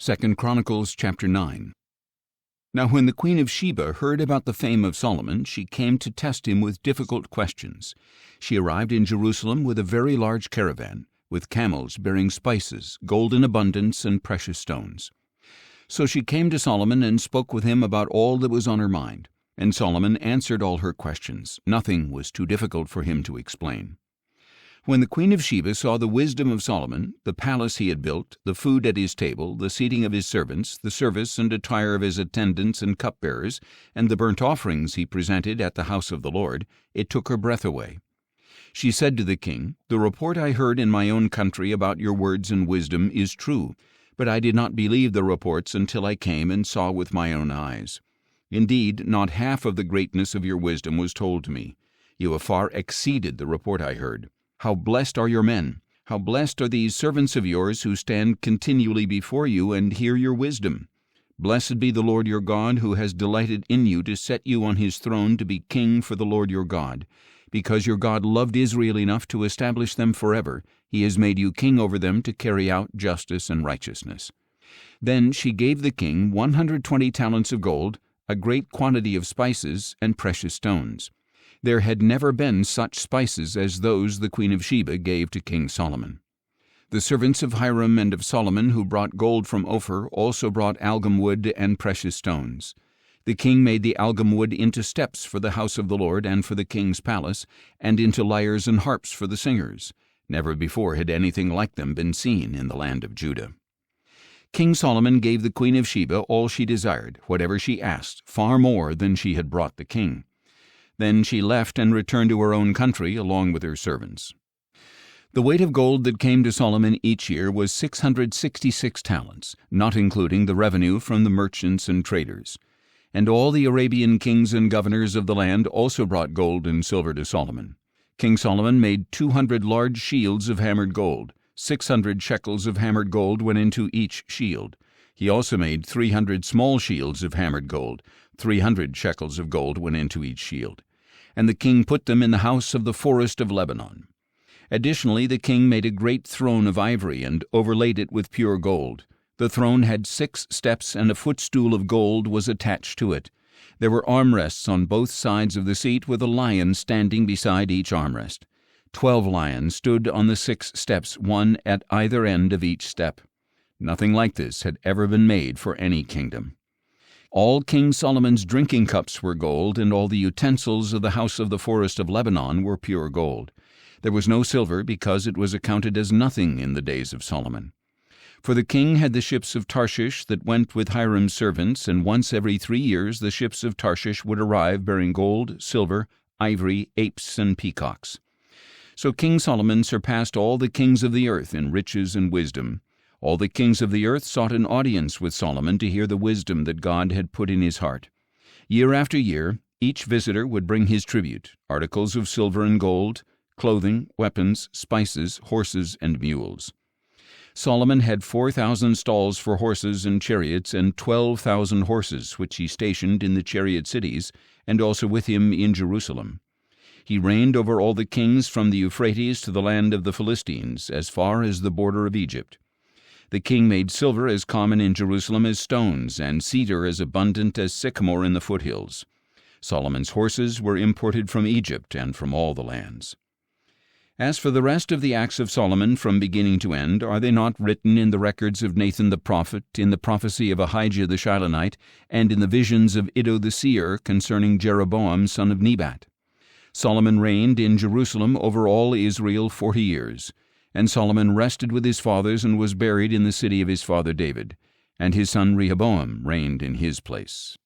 2 Chronicles chapter 9. Now when the queen of Sheba heard about the fame of Solomon, she came to test him with difficult questions. She arrived in Jerusalem with a very large caravan, with camels bearing spices, gold in abundance, and precious stones. So she came to Solomon and spoke with him about all that was on her mind. And Solomon answered all her questions. Nothing was too difficult for him to explain. When the queen of Sheba saw the wisdom of Solomon, the palace he had built, the food at his table, the seating of his servants, the service and attire of his attendants and cupbearers, and the burnt offerings he presented at the house of the Lord, it took her breath away. She said to the king, "The report I heard in my own country about your words and wisdom is true, but I did not believe the reports until I came and saw with my own eyes. Indeed, not half of the greatness of your wisdom was told to me. You have far exceeded the report I heard. How blessed are your men! How blessed are these servants of yours who stand continually before you and hear your wisdom! Blessed be the Lord your God, who has delighted in you to set you on his throne to be king for the Lord your God. Because your God loved Israel enough to establish them forever, he has made you king over them to carry out justice and righteousness." Then she gave the king 120 talents of gold, a great quantity of spices, and precious stones. There had never been such spices as those the queen of Sheba gave to King Solomon. The servants of Hiram and of Solomon who brought gold from Ophir also brought algum wood and precious stones. The king made the algum wood into steps for the house of the Lord and for the king's palace, and into lyres and harps for the singers. Never before had anything like them been seen in the land of Judah. King Solomon gave the queen of Sheba all she desired, whatever she asked, far more than she had brought the king. Then she left and returned to her own country along with her servants. The weight of gold that came to Solomon each year was 666 talents, not including the revenue from the merchants and traders. And all the Arabian kings and governors of the land also brought gold and silver to Solomon. King Solomon made 200 large shields of hammered gold. 600 shekels of hammered gold went into each shield. He also made 300 small shields of hammered gold. 300 shekels of gold went into each shield. And the king put them in the house of the forest of Lebanon. Additionally, the king made a great throne of ivory and overlaid it with pure gold. The throne had 6 steps, and a footstool of gold was attached to it. There were armrests on both sides of the seat, with a lion standing beside each armrest. 12 lions stood on the 6 steps, one at either end of each step. Nothing like this had ever been made for any kingdom. All King Solomon's drinking cups were gold, and all the utensils of the house of the forest of Lebanon were pure gold. There was no silver, because it was accounted as nothing in the days of Solomon. For the king had the ships of Tarshish that went with Hiram's servants, and once every 3 years the ships of Tarshish would arrive bearing gold, silver, ivory, apes, and peacocks. So King Solomon surpassed all the kings of the earth in riches and wisdom. All the kings of the earth sought an audience with Solomon to hear the wisdom that God had put in his heart. Year after year, each visitor would bring his tribute, articles of silver and gold, clothing, weapons, spices, horses, and mules. Solomon had 4,000 stalls for horses and chariots, and 12,000 horses, which he stationed in the chariot cities, and also with him in Jerusalem. He reigned over all the kings from the Euphrates to the land of the Philistines, as far as the border of Egypt. The king made silver as common in Jerusalem as stones, and cedar as abundant as sycamore in the foothills. Solomon's horses were imported from Egypt and from all the lands. As for the rest of the acts of Solomon from beginning to end, are they not written in the records of Nathan the prophet, in the prophecy of Ahijah the Shilonite, and in the visions of Iddo the seer concerning Jeroboam son of Nebat? Solomon reigned in Jerusalem over all Israel 40 years. And Solomon rested with his fathers and was buried in the city of his father David. And his son Rehoboam reigned in his place.